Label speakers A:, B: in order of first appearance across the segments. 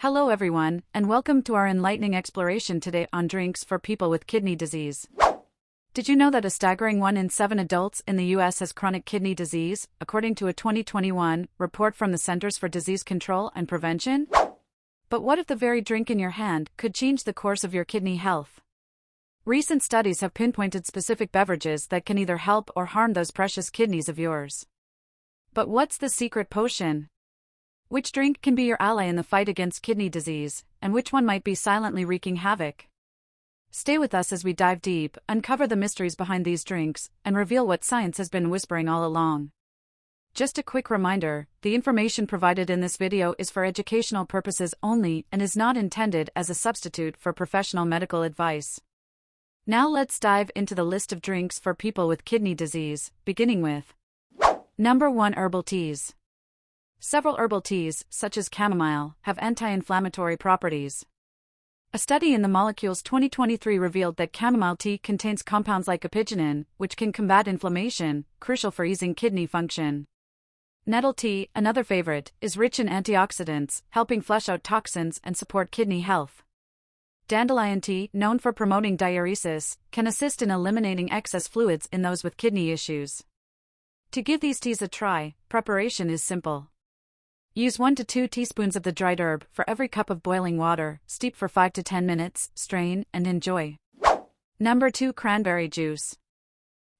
A: Hello everyone, and welcome to our enlightening exploration today on drinks for people with kidney disease. Did you know that a staggering 1 in 7 adults in the US has chronic kidney disease, according to a 2021 report from the Centers for Disease Control and Prevention? But what if the very drink in your hand could change the course of your kidney health? Recent studies have pinpointed specific beverages that can either help or harm those precious kidneys of yours. But what's the secret potion? Which drink can be your ally in the fight against kidney disease, and which one might be silently wreaking havoc? Stay with us as we dive deep, uncover the mysteries behind these drinks, and reveal what science has been whispering all along. Just a quick reminder, the information provided in this video is for educational purposes only and is not intended as a substitute for professional medical advice. Now let's dive into the list of drinks for people with kidney disease, beginning with Number 1. Herbal teas. Several herbal teas, such as chamomile, have anti-inflammatory properties. A study in the Molecules 2023 revealed that chamomile tea contains compounds like apigenin, which can combat inflammation, crucial for easing kidney function. Nettle tea, another favorite, is rich in antioxidants, helping flush out toxins and support kidney health. Dandelion tea, known for promoting diuresis, can assist in eliminating excess fluids in those with kidney issues. To give these teas a try, preparation is simple. Use 1 to 2 teaspoons of the dried herb for every cup of boiling water, steep for 5 to 10 minutes, strain, and enjoy. Number 2. Cranberry juice.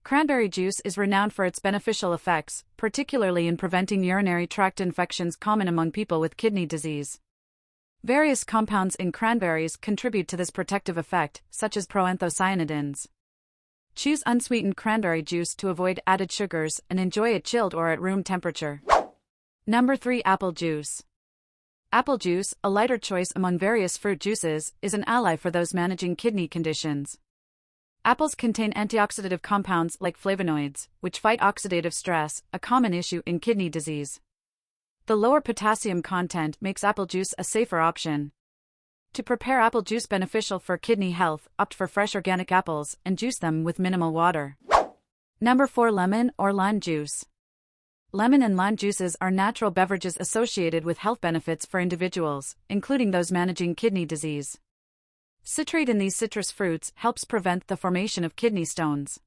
A: Cranberry juice is renowned for its beneficial effects, particularly in preventing urinary tract infections common among people with kidney disease. Various compounds in cranberries contribute to this protective effect, such as proanthocyanidins. Choose unsweetened cranberry juice to avoid added sugars and enjoy it chilled or at room temperature. Number 3. Apple juice. Apple juice, a lighter choice among various fruit juices, is an ally for those managing kidney conditions. Apples contain antioxidative compounds like flavonoids, which fight oxidative stress, a common issue in kidney disease. The lower potassium content makes apple juice a safer option. To prepare apple juice beneficial for kidney health, opt for fresh organic apples and juice them with minimal water. Number 4. Lemon or lime juice. Lemon and lime juices are natural beverages associated with health benefits for individuals, including those managing kidney disease. Citrate in these citrus fruits helps prevent the formation of kidney stones.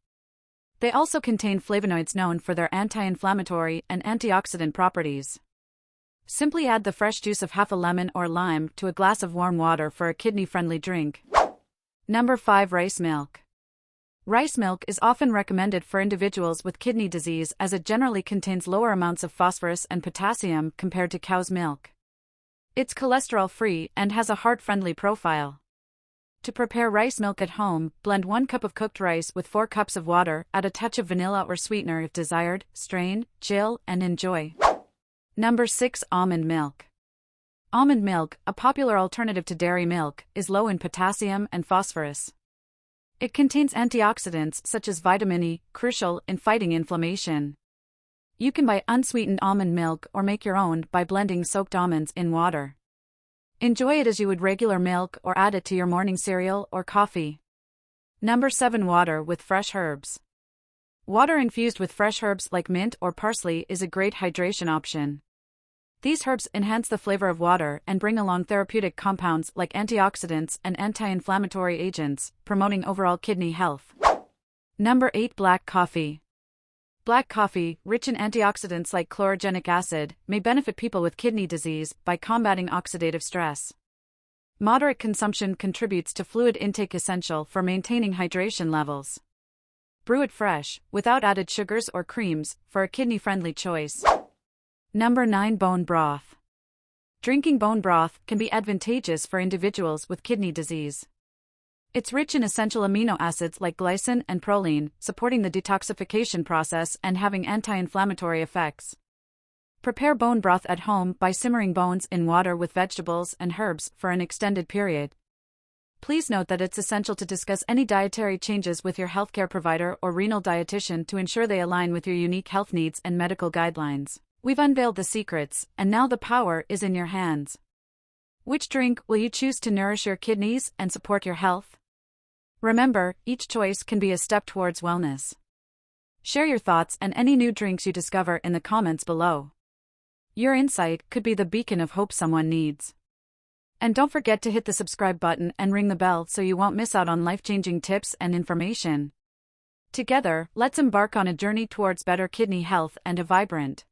A: They also contain flavonoids known for their anti-inflammatory and antioxidant properties. Simply add the fresh juice of half a lemon or lime to a glass of warm water for a kidney-friendly drink. Number 5. Rice milk. Rice milk is often recommended for individuals with kidney disease as it generally contains lower amounts of phosphorus and potassium compared to cow's milk. It's cholesterol-free and has a heart-friendly profile. To prepare rice milk at home, blend 1 cup of cooked rice with 4 cups of water, add a touch of vanilla or sweetener if desired, strain, chill, and enjoy. Number 6. Almond milk. Almond milk, a popular alternative to dairy milk, is low in potassium and phosphorus. It contains antioxidants such as vitamin E, crucial in fighting inflammation. You can buy unsweetened almond milk or make your own by blending soaked almonds in water. Enjoy it as you would regular milk or add it to your morning cereal or coffee. Number 7. Water with fresh herbs. Water infused with fresh herbs like mint or parsley is a great hydration option. These herbs enhance the flavor of water and bring along therapeutic compounds like antioxidants and anti-inflammatory agents, promoting overall kidney health. Number 8. Black coffee. Black coffee, rich in antioxidants like chlorogenic acid, may benefit people with kidney disease by combating oxidative stress. Moderate consumption contributes to fluid intake essential for maintaining hydration levels. Brew it fresh, without added sugars or creams, for a kidney-friendly choice. Number 9. Bone broth. Drinking bone broth can be advantageous for individuals with kidney disease. It's rich in essential amino acids like glycine and proline, supporting the detoxification process and having anti-inflammatory effects. Prepare bone broth at home by simmering bones in water with vegetables and herbs for an extended period. Please note that it's essential to discuss any dietary changes with your healthcare provider or renal dietitian to ensure they align with your unique health needs and medical guidelines. We've unveiled the secrets, and now the power is in your hands. Which drink will you choose to nourish your kidneys and support your health? Remember, each choice can be a step towards wellness. Share your thoughts and any new drinks you discover in the comments below. Your insight could be the beacon of hope someone needs. And don't forget to hit the subscribe button and ring the bell so you won't miss out on life-changing tips and information. Together, let's embark on a journey towards better kidney health and a vibrant,